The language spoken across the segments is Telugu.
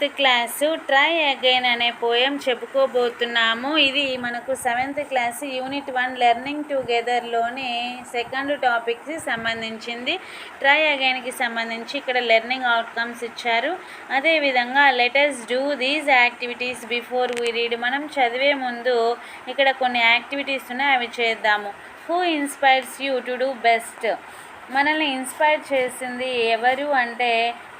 క్లాసు ట్రై అగైన్ అనే పోయం చెప్పుకోబోతున్నాము. ఇది మనకు 7th క్లాస్ యూనిట్ 1 లెర్నింగ్ టుగెదర్లోని సెకండ్ టాపిక్కి సంబంధించింది. ట్రై అగైన్కి సంబంధించి ఇక్కడ లెర్నింగ్ అవుట్కమ్స్ ఇచ్చారు. అదేవిధంగా letters do these activities before we read. మనం చదివే ముందు ఇక్కడ కొన్ని యాక్టివిటీస్ ఉన్నాయి, అవి చేద్దాము. Who inspires you to do best. మనల్ని ఇన్స్పైర్ చేసింది ఎవరు అంటే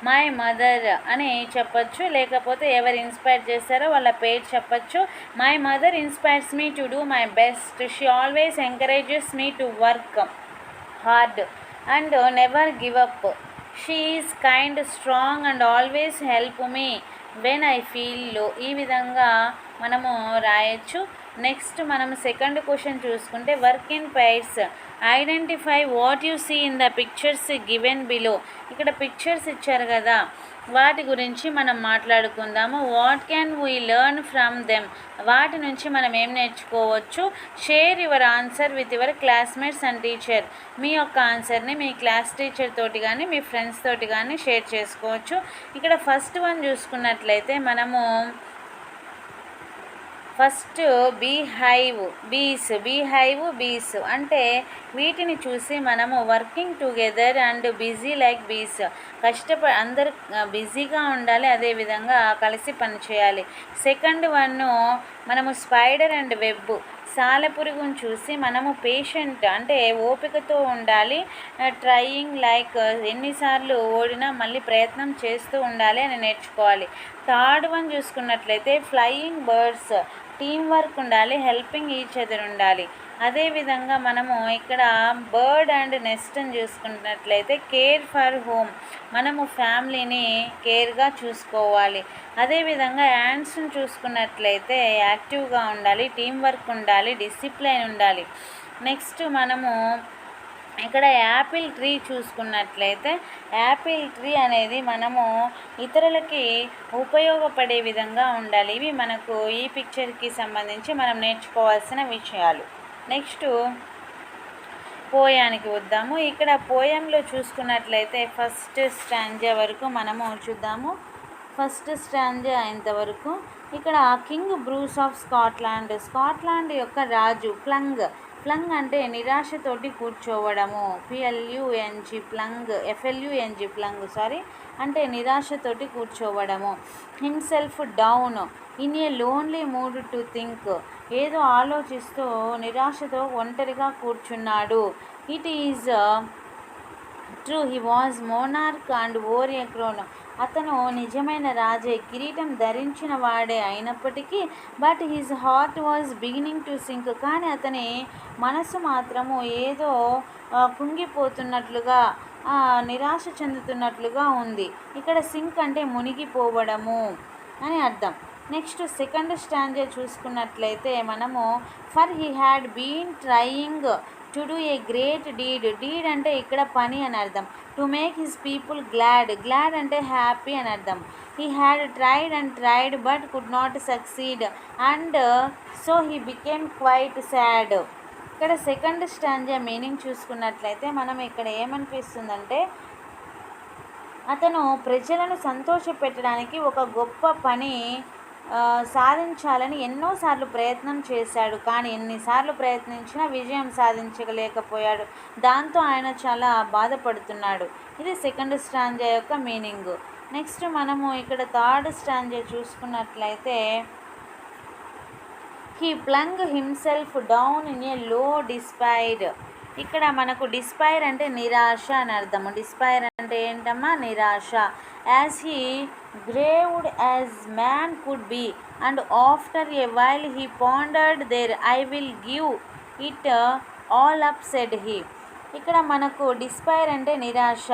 మై మదర్ అని చెప్పచ్చు, లేకపోతే ఎవరు ఇన్స్పైర్ చేస్తారో వాళ్ళ పేరు చెప్పచ్చు. My mother inspires me to do my best. She always encourages me to work hard and never give up. She is kind, strong and always help me when I feel low. ఈ విధంగా మనము రాయొచ్చు. నెక్స్ట్ మనం సెకండ్ క్వశ్చన్ చూసుకుంటే work in pairs. Identify what you see in the pictures given below. ఇక్కడ పిక్చర్స్ ఇచ్చారు కదా, వాటి గురించి మనం మాట్లాడుకుందాము. What can we learn from them. వాటి నుంచి మనం ఏం నేర్చుకోవచ్చు. Share your answer with your classmates and teacher. మీ యొక్క ఆన్సర్ని మీ క్లాస్ టీచర్ తోటి కానీ మీ ఫ్రెండ్స్ తోటి కానీ షేర్ చేసుకోవచ్చు. ఇక్కడ ఫస్ట్ వన్ చూసుకున్నట్లయితే మనము ఫస్ట్ బీస్ అంటే వీటిని చూసి మనము working together and busy like బీస్. అందరు బిజీగా ఉండాలి, అదేవిధంగా కలిసి పనిచేయాలి. సెకండ్ వన్ మనము స్పైడర్ అండ్ వెబ్. సాలెపురుగును చూసి మనము పేషెంట్ అంటే ఓపికతో ఉండాలి, ట్రయింగ్ లైక్ ఎన్నిసార్లు ఓడినా మళ్ళీ ప్రయత్నం చేస్తూ ఉండాలి అని నేర్చుకోవాలి. థర్డ్ వన్ చూసుకున్నట్లయితే ఫ్లయింగ్ బర్డ్స్. టీం వర్క్ ఉండాలి, హెల్పింగ్ ఈచ్ అదర్ ఉండాలి. అదేవిధంగా మనము ఇక్కడ బర్డ్ అండ్ నెస్ట్ని చూసుకున్నట్లయితే కేర్ ఫర్ హోమ్. మనము ఫ్యామిలీని కేర్గా చూసుకోవాలి. అదేవిధంగా యాంట్స్ని చూసుకున్నట్లయితే యాక్టివ్గా ఉండాలి, టీం వర్క్ ఉండాలి, డిసిప్లైన్ ఉండాలి. నెక్స్ట్ మనము ఇక్కడ యాపిల్ ట్రీ చూసుకున్నట్లయితే యాపిల్ ట్రీ అనేది మనము ఇతరులకి ఉపయోగపడే విధంగా ఉండాలి. ఇవి మనకు ఈ పిక్చర్కి సంబంధించి మనం నేర్చుకోవాల్సిన విషయాలు. నెక్స్ట్ పోయానికి వద్దాము. ఇక్కడ పోయంలో చూసుకున్నట్లయితే ఫస్ట్ స్టాంజా వరకు మనము చూద్దాము. ఫస్ట్ స్టాంజా ఇంతవరకు ఇక్కడ కింగ్ బ్రూస్ ఆఫ్ స్కాట్లాండ్ యొక్క రాజు. ప్లంగ్ అంటే నిరాశతోటి కూర్చోవడము. ప్లంగ్ అంటే నిరాశతోటి కూర్చోవడము. Himself down in a lonely mood to think. ఏదో ఆలోచిస్తూ నిరాశతో ఒంటరిగా కూర్చున్నాడు. It is true he was monarch and wore a crown. అతను నిజమైన రాజే, కిరీటం ధరించిన వాడే అయినప్పటికీ but his heart was beginning to sink. కానీ అతని మనసు మాత్రము ఏదో కుంగిపోతున్నట్లుగా, నిరాశ చెందుతున్నట్లుగా ఉంది. ఇక్కడ సింక్ అంటే మునిగిపోవడము అని అర్థం. నెక్స్ట్ సెకండ్ స్టాంజా చూసుకున్నట్లయితే మనము for he had been trying to do a great deed అంటే ఇక్కడ పని అని అర్థం. To make his people glad అంటే హ్యాపీ అని అర్థం. He had tried but could not succeed and so he became quite sad. ఇక్కడ సెకండ్ స్టాంజా మీనింగ్ చూసుకున్నట్లయితే మనం ఇక్కడ ఏమనిపిస్తుందంటే అతను ప్రజలను సంతోషపెట్టడానికి ఒక గొప్ప పని సాధించాలని ఎన్నోసార్లు ప్రయత్నం చేశాడు, కానీ ఎన్నిసార్లు ప్రయత్నించినా విజయం సాధించలేకపోయాడు. దాంతో ఆయన చాలా బాధపడుతున్నాడు. ఇది సెకండ్ స్టాంజా యొక్క మీనింగ్. నెక్స్ట్ మనము ఇక్కడ థర్డ్ స్టాంజా చూసుకున్నట్లయితే he plunge himself down in a low despair. ఇక్కడ మనకు డిస్పైర్ అంటే నిరాశ అని అర్థము. డిస్పైర్ అంటే ఏంటమ్మా, నిరాశ. As he grieved as man could be and after a while he pondered there I will give it all up said he. ఇక్కడ మనకు డిస్పైర్ అంటే నిరాశ,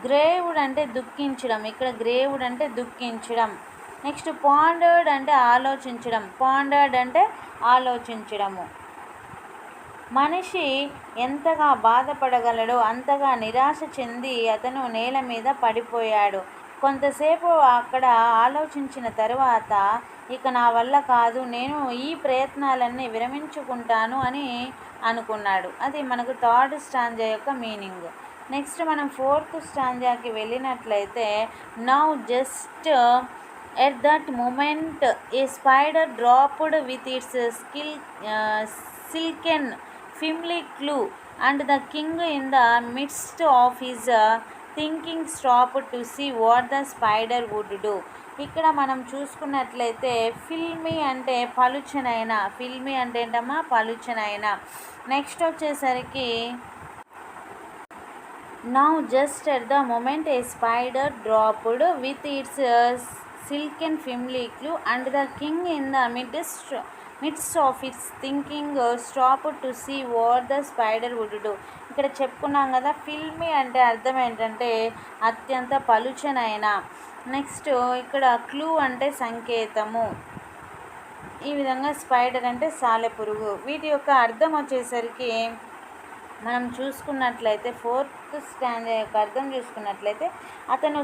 గ్రేవ్డ్ అంటే దుఃఖించడం. ఇక్కడ గ్రేవ్డ్ అంటే దుఃఖించడం. నెక్స్ట్ పాండర్డ్ అంటే ఆలోచించడం. పాండర్డ్ అంటే ఆలోచించడము. మనిషి ఎంతగా బాధపడగలడో అంతగా నిరాశ చెంది అతను నేల మీద పడిపోయాడు. కొంతసేపు అక్కడ ఆలోచించిన తర్వాత ఇక నా వల్ల కాదు, నేను ఈ ప్రయత్నాలన్నీ విరమించుకుంటాను అని అనుకున్నాడు. అది మనకు థర్డ్ స్టాంజా యొక్క మీనింగ్. నెక్స్ట్ మనం ఫోర్త్ స్టాంజాకి వెళ్ళినట్లయితే now just At that moment, a spider dropped with its silken filmy clue, and the king, in the midst of his thinking, stopped to see what the spider would do. ఇక్కడ మనం చూసుకున్నట్లయితే ఫిల్మీ అంటే పలుచనైన, ఫిల్మీ అంటే ఏంటమ్మా పలుచనైన. నెక్స్ట్ వచ్చేసరికి now just at the moment a spider dropped with its silken filmy clue, and the king, in the midst of its thinking, stopped to see what the spider would do. ఇక్కడ చెప్పుకున్నాం కదా, ఫిల్మీ అంటే అర్థం ఏంటంటే అత్యంత పలుచనైన. నెక్స్ట్ ఇక్కడ క్లూ అంటే సంకేతము. ఈ విధంగా స్పైడర్ అంటే సాలెపురుగు. వీటి యొక్క అర్థం వచ్చేసరికి మనం చూసుకున్నట్లయితే ఫోర్త్ స్టాంజా యొక్క అర్థం చూసుకున్నట్లయితే అతను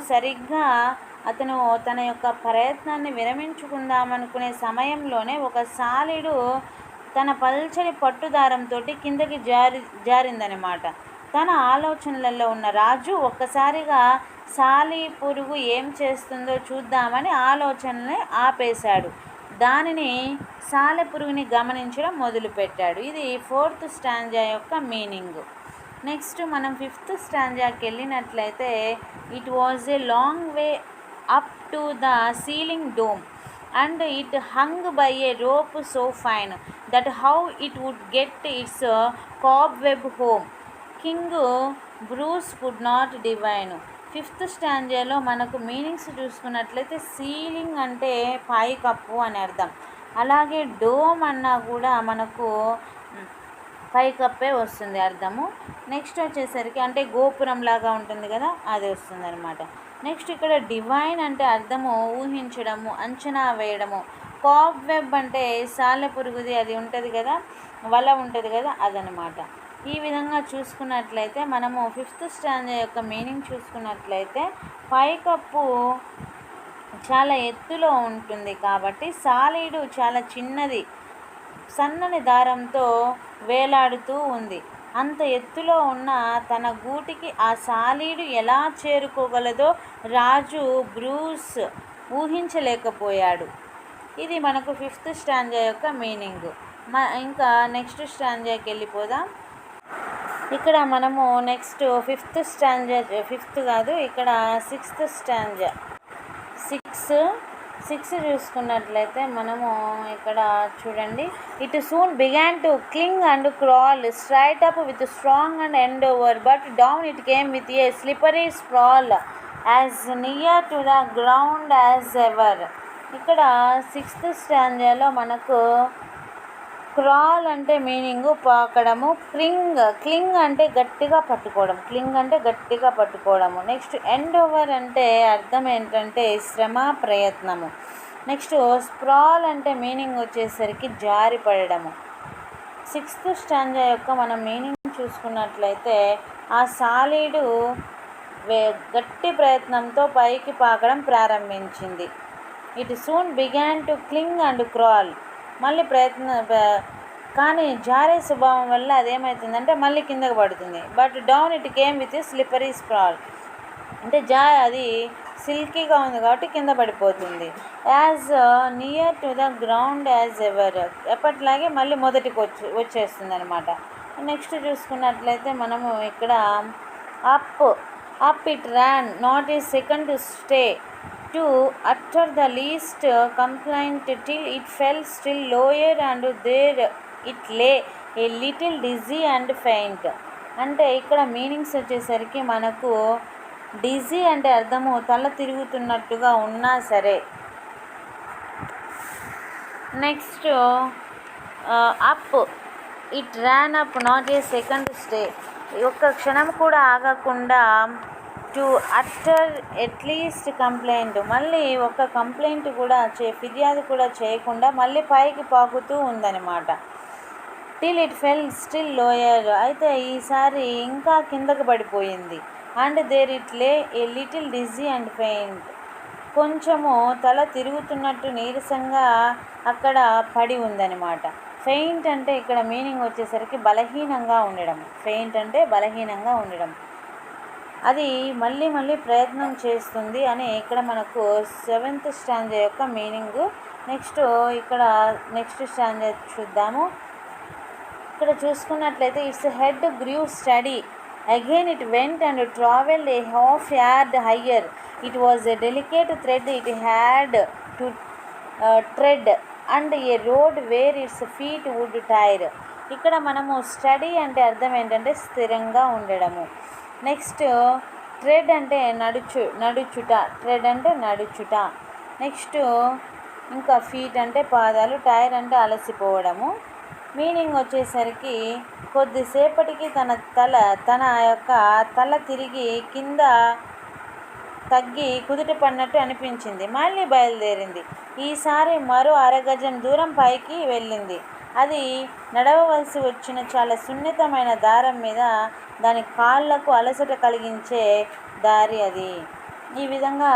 తన యొక్క ప్రయత్నాన్ని విరమించుకుందామనుకునే సమయంలోనే ఒక సాలీడు తన పల్చని పట్టుదారంతో కిందకి జారిందనమాట. తన ఆలోచనలలో ఉన్న రాజు ఒక్కసారిగా సాలెపురుగు ఏం చేస్తుందో చూద్దామని ఆలోచనని ఆపేశాడు. దానిని సాలెపురుగుని గమనించడం మొదలుపెట్టాడు. ఇది ఫోర్త్ స్టాంజా యొక్క మీనింగ్. నెక్స్ట్ మనం ఫిఫ్త్ స్టాంజాకి వెళ్ళినట్లయితే it was a long way up to the ceiling dome and it hung by a rope so fine that how it would get its cobweb home. King Bruce could not divine. Fifth స్టాంజాలో మనకు మీనింగ్స్ చూసుకున్నట్లయితే సీలింగ్ అంటే పై కప్పు అని అర్థం. అలాగే డోమ్ అన్నా కూడా మనకు పైకప్పే వస్తుంది అర్థము. నెక్స్ట్ వచ్చేసరికి అంటే గోపురం లాగా ఉంటుంది కదా, అది వస్తుంది అనమాట. నెక్స్ట్ ఇక్కడ డివైన్ అంటే అర్థము ఊహించడము, అంచనా వేయడము. కాబ్ వెబ్ అంటే సాలెపురుగుది అది ఉంటుంది కదా, వల ఉంటుంది కదా, అదనమాట. ఈ విధంగా చూసుకున్నట్లయితే మనము ఫిఫ్త్ స్టాంజా యొక్క మీనింగ్ చూసుకున్నట్లయితే పైకప్పు చాలా ఎత్తులో ఉంటుంది కాబట్టి సాలీడు చాలా చిన్నది, సన్నని దారంతో వేలాడుతూ ఉంది. అంత ఎత్తులో ఉన్న తన గూటికి ఆ సాలీడు ఎలా చేరుకోగలదో రాజు బ్రూస్ ఊహించలేకపోయాడు. ఇది మనకు ఫిఫ్త్ స్టాంజా యొక్క మీనింగ్. ఇంకా నెక్స్ట్ స్టాంజాకి వెళ్ళిపోదాం. ఇక్కడ మనము నెక్స్ట్ ఫిఫ్త్ కాదు, ఇక్కడ సిక్స్త్ స్టాంజా సిక్స్ చూసుకున్నట్లయితే మనము ఇక్కడ చూడండి. It soon began to cling and crawl straight up with strong and endeavour, but down it came with a slippery sprawl as near to the ground as ever. ఇక్కడ సిక్స్త్ స్టాంజాలో మనకు క్రాల్ అంటే మీనింగు పాకడము, క్లింగ్ అంటే గట్టిగా పట్టుకోవడము. నెక్స్ట్ ఎండ్ ఓవర్ అంటే అర్థం ఏంటంటే శ్రమ, ప్రయత్నము. నెక్స్ట్ స్ప్రాల్ అంటే మీనింగ్ వచ్చేసరికి జారిపడము. సిక్స్త్ స్టాంజా యొక్క మనం మీనింగ్ చూసుకున్నట్లయితే ఆ సాలీడు గట్టి ప్రయత్నంతో పైకి పాకడం ప్రారంభించింది. It soon began to cling and crawl, మళ్ళీ కానీ జారే స్వభావం వల్ల అదేమవుతుందంటే మళ్ళీ కిందకు పడుతుంది. But down it came with slippery sprawl అంటే అది సిల్కీగా ఉంది కాబట్టి కింద పడిపోతుంది. As near to the ground as ever, ఎప్పటిలాగే మళ్ళీ మొదటికి వచ్చేస్తుంది అనమాట. నెక్స్ట్ చూసుకున్నట్లయితే మనము ఇక్కడ up it ran not a second stay to utter the least complaint till it fell still lower, and there it lay a little dizzy and faint. అంటే ఇక్కడ మీనింగ్స్ వచ్చేసరికి మనకు డిజీ అంటే అర్థము తల తిరుగుతున్నట్టుగా ఉన్నా సరే. Next up it ran up not a second stay, ఒక్క క్షణం కూడా ఆగకుండా టు అట్టర్ ఎట్లీస్ట్ కంప్లైంట్, మళ్ళీ ఒక కంప్లైంట్ కూడా ఫిర్యాదు కూడా చేయకుండా మళ్ళీ పైకి పాకుతూ ఉందన్నమాట. Till it fell still lower, అయితే ఈసారి ఇంకా కిందకు పడిపోయింది. And there it lay a little dizzy and faint, కొంచెము తల తిరుగుతున్నట్టు నీరసంగా అక్కడ పడి ఉందన్నమాట. ఫెయింట్ అంటే ఇక్కడ మీనింగ్ వచ్చేసరికి బలహీనంగా ఉండడం. అది మళ్ళీ మళ్ళీ ప్రయత్నం చేస్తుంది అని ఇక్కడ మనకు 7th స్టాంజా యొక్క మీనింగు. నెక్స్ట్ స్టాంజా చూద్దాము. ఇక్కడ చూసుకున్నట్లయితే its head grew steady again it went and travelled a half yard higher. It was a delicate thread it had to tread and a road where its feet would tire. ఇక్కడ మనము స్టడీ అంటే అర్థం ఏంటంటే స్థిరంగా ఉండడము. నెక్స్ట్ ట్రెడ్ అంటే నడుచుట, ట్రెడ్ అంటే నడుచుట. నెక్స్ట్ ఇంకా ఫీట్ అంటే పాదాలు, టైర్ అంటే అలసిపోవడము. మీనింగ్ వచ్చేసరికి కొద్దిసేపటికి తన యొక్క తల తిరిగి కింద తగ్గి కుదుట పడినట్టు అనిపించింది. మళ్ళీ బయలుదేరింది. ఈసారి మరో అరగజం దూరం పైకి వెళ్ళింది. అది నడవవలసి వచ్చిన చాలా సున్నితమైన దారం మీద దాని కాళ్ళకు అలసట కలిగించే దారి అది. ఈ విధంగా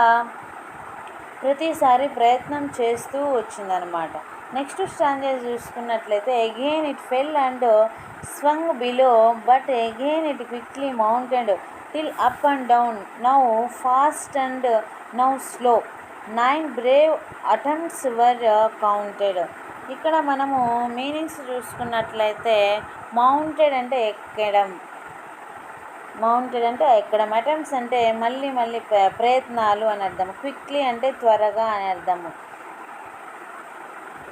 ప్రతిసారి ప్రయత్నం చేస్తూ వచ్చిందనమాట. నెక్స్ట్ స్టాంజా చూసుకున్నట్లయితే again it fell and swung below but again it quickly mounted till up and down, now fast and now slow. 9 brave attempts were counted. ఇక్కడ మనము మీనింగ్స్ చూసుకున్నట్లయితే మౌంటెడ్ అంటే ఎక్కడం, అటెంప్ట్స్ అంటే మళ్ళీ ప్రయత్నాలు అని అర్థం, క్విక్లీ అంటే త్వరగా అని అర్థము.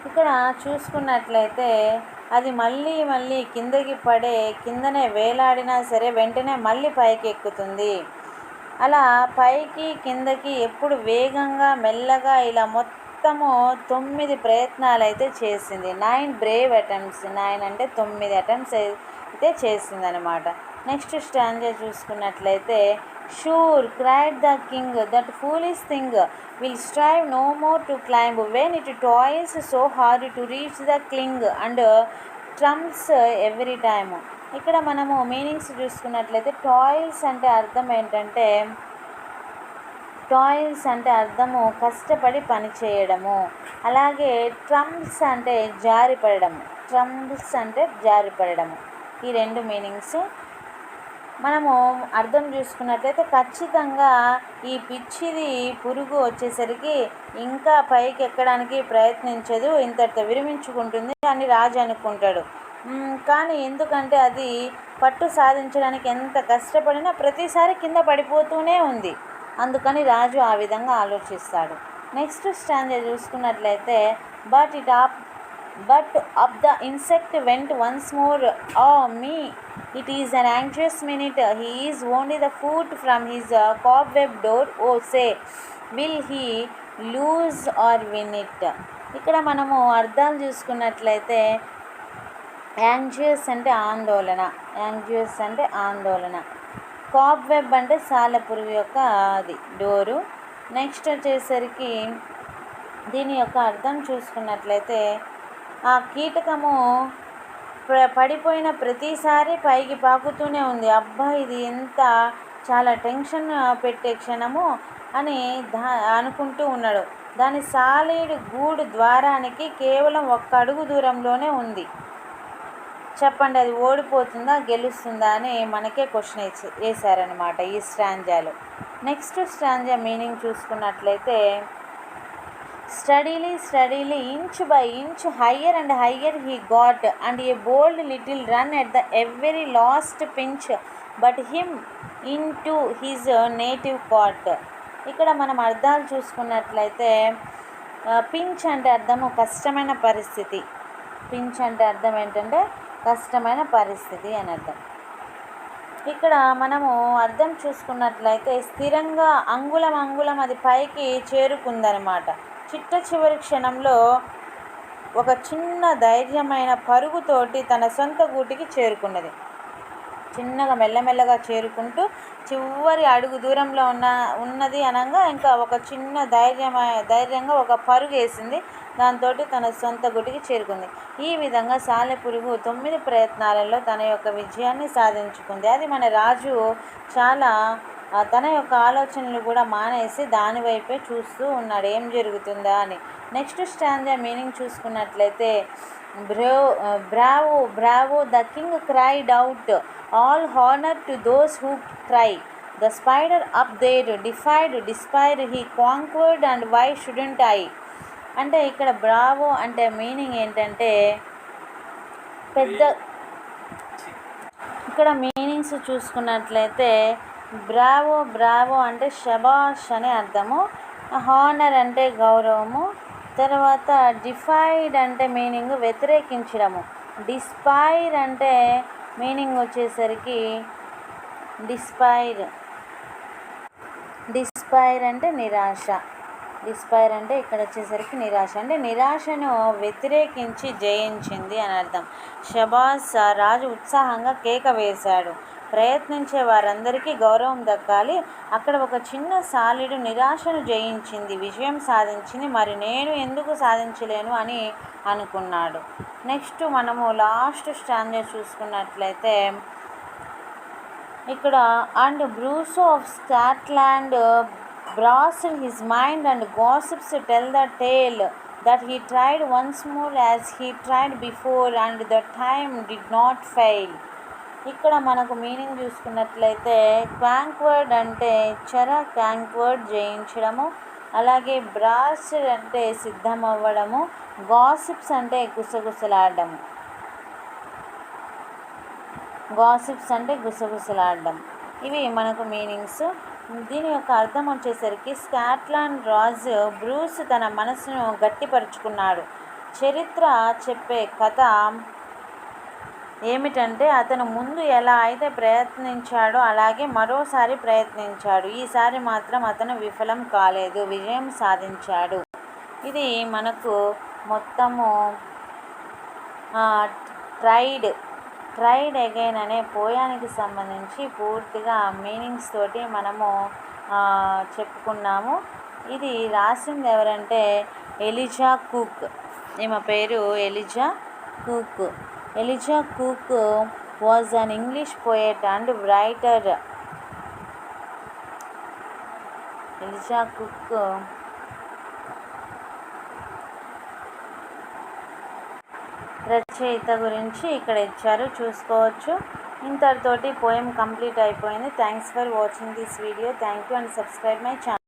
ఇక్కడ చూసుకున్నట్లయితే అది మళ్ళీ కిందనే వేలాడినా సరే వెంటనే మళ్ళీ పైకి ఎక్కుతుంది. అలా పైకి కిందకి ఎప్పుడు వేగంగా మెల్లగా ఇలా మొత్తము 9 ప్రయత్నాలు అయితే చేసింది. 9 బ్రేవ్ అటెంప్ట్స్, 9 అంటే 9 అటెంప్ట్స్ అయితే చేసింది అనమాట. నెక్స్ట్ స్టాంజా చూసుకున్నట్లయితే sure cried the king that foolish thing will strive no more to climb when it toils so hard to reach the cling and trumps every time. ఇక్కడ మనము మీనింగ్స్ చూసుకున్నట్లయితే టాయిల్స్ అంటే అర్థం ఏంటంటే అర్థము కష్టపడి పని చేయడము. అలాగే ట్రంప్స్ అంటే జారిపడము. ఈ 2 మీనింగ్స్. మనము అర్థం చూసుకున్నట్లయితే ఖచ్చితంగా ఈ పిచ్చిది పురుగు వచ్చేసరికి ఇంకా పైకి ఎక్కడానికి ప్రయత్నించదు, ఇంతటితో విరమించుకుంటుంది అని రాజు అనుకుంటాడు. కానీ ఎందుకంటే అది పట్టు సాధించడానికి ఎంత కష్టపడినా ప్రతిసారి కింద పడిపోతూనే ఉంది. అందుకని రాజు ఆ విధంగా ఆలోచిస్తాడు. నెక్స్ట్ స్టాంజా చూసుకున్నట్లయితే but up the insect went once more. Oh me, it is an anxious minute. He is only the foot from his cobweb door. Oh say, will he lose or win it? ఇక్కడ మనము అర్థాలు చూసుకున్నట్లయితే యాంగ్జియస్ అంటే ఆందోళన, కాబ్వెబ్ అంటే సాలెపురుగు యొక్క అది డోరు. నెక్స్ట్ వచ్చేసరికి దీని యొక్క అర్థం చూసుకున్నట్లయితే ఆ కీటకము పడిపోయిన ప్రతిసారి పైకి పాకుతూనే ఉంది. అబ్బా ఇది ఎంత చాలా టెన్షన్ పెట్టే క్షణము అని అనుకుంటూ ఉన్నాడు. దాని సాలీడు గూడు ద్వారానికి కేవలం 1 అడుగు దూరంలోనే ఉంది. చెప్పండి అది ఓడిపోతుందా గెలుస్తుందా అని మనకే క్వశ్చన్ వేశారనమాట ఈ స్టాంజాలో. నెక్స్ట్ స్టాంజా మీనింగ్ చూసుకున్నట్లయితే steadily inch by inch higher and higher he got and a bold little run at the every last pinch but him into his native cot. ఇక్కడ మనం అర్థాలు చూసుకున్నట్లయితే పించ్ అంటే అర్థము కష్టమైన పరిస్థితి. పించ్ అంటే అర్థం ఏంటంటే కష్టమైన పరిస్థితి అని అర్థం. ఇక్కడ మనము అర్థం చూసుకున్నట్లయితే స్థిరంగా అంగుళం అది పైకి చేరుకుందనమాట. చివరి క్షణంలో ఒక చిన్న ధైర్యమైన పరుగుతోటి తన సొంత గూటికి చేరుకున్నది. చిన్నగా మెల్లమెల్లగా చేరుకుంటూ చివరి అడుగు దూరంలో ఉన్నది అనగా ఇంకా ఒక చిన్న ధైర్యంగా ఒక పరుగు వేసింది. దాంతో తన సొంత గుటికి చేరుకుంది. ఈ విధంగా సాలెపురుగు 9 ప్రయత్నాలలో తన యొక్క విజయాన్ని సాధించుకుంది. అది మన రాజు చాలా తన యొక్క ఆలోచనలు కూడా మానేసి దానివైపే చూస్తూ ఉన్నాడు ఏం జరుగుతుందా అని. నెక్స్ట్ స్టాంజా మీనింగ్ చూసుకున్నట్లయితే bravo the king cried out, all honour to those who cry, the spider up there defied despair he conquered and why shouldn't I. అంటే ఇక్కడ బ్రావో అంటే మీనింగ్ ఏంటంటే పెద్ద, ఇక్కడ మీనింగ్స్ చూసుకున్నట్లయితే బ్రావో బ్రావో అంటే శబాష్ అని అర్థము, హానర్ అంటే గౌరవము, తర్వాత డిఫైడ్ అంటే మీనింగ్ వ్యతిరేకించడము, డిస్పైర్ అంటే మీనింగ్ వచ్చేసరికి డిస్పైర్ అంటే నిరాశ, డిస్పైర్ అంటే ఇక్కడ వచ్చేసరికి నిరాశ, అంటే నిరాశను వ్యతిరేకించి జయించింది అని అర్థం. షబాస్, రాజు ఉత్సాహంగా కేక వేశాడు. ప్రయత్నించే వారందరికీ గౌరవం దక్కాలి. అక్కడ ఒక చిన్న సాలిడు నిరాశను జయించింది, విజయం సాధించింది, మరి నేను ఎందుకు సాధించలేను అని అనుకున్నాడు. నెక్స్ట్ మనము లాస్ట్ స్టాంజా చూసుకున్నట్లయితే ఇక్కడ and Bruce of Scotland brushed his mind and gossips tell the tale that he tried once more as he tried before and the time did not fail. ఇక్కడ మనకు మీనింగ్ చూసుకున్నట్లయితే కాంక్వర్డ్ అంటే కాంక్వర్డ్ జయించడము, అలాగే బ్రాస్ అంటే సిద్ధమవ్వడము, గాసిప్స్ అంటే గుసగుసలాడడం, ఇవి మనకు మీనింగ్స్. దీని యొక్క అర్థం వచ్చేసరికి స్కాట్లాండ్ రాజు బ్రూస్ తన మనసును గట్టిపరుచుకున్నాడు. చరిత్ర చెప్పే కథ ఏమిటంటే అతను ముందు ఎలా అయితే ప్రయత్నించాడో అలాగే మరోసారి ప్రయత్నించాడు. ఈసారి మాత్రం అతను విఫలం కాలేదు, విజయం సాధించాడు. ఇది మనకు మొత్తము ట్రైడ్ అగైన్ అనే పోయానికి సంబంధించి పూర్తిగా మీనింగ్స్ తోటి మనము చెప్పుకున్నాము. ఇది రాసింది ఎవరంటే ఎలిజా కుక్, ఈమె పేరు Eliza Cook. Eliza Cook was an English poet and writer. Eliza Cook రచయిత గురించి ఇక్కడ ఇచ్చారు, చూసుకోవచ్చు. ఇంతటితోటి పోయం కంప్లీట్ అయిపోయింది. Thanks for watching this video. Thank you and subscribe my channel.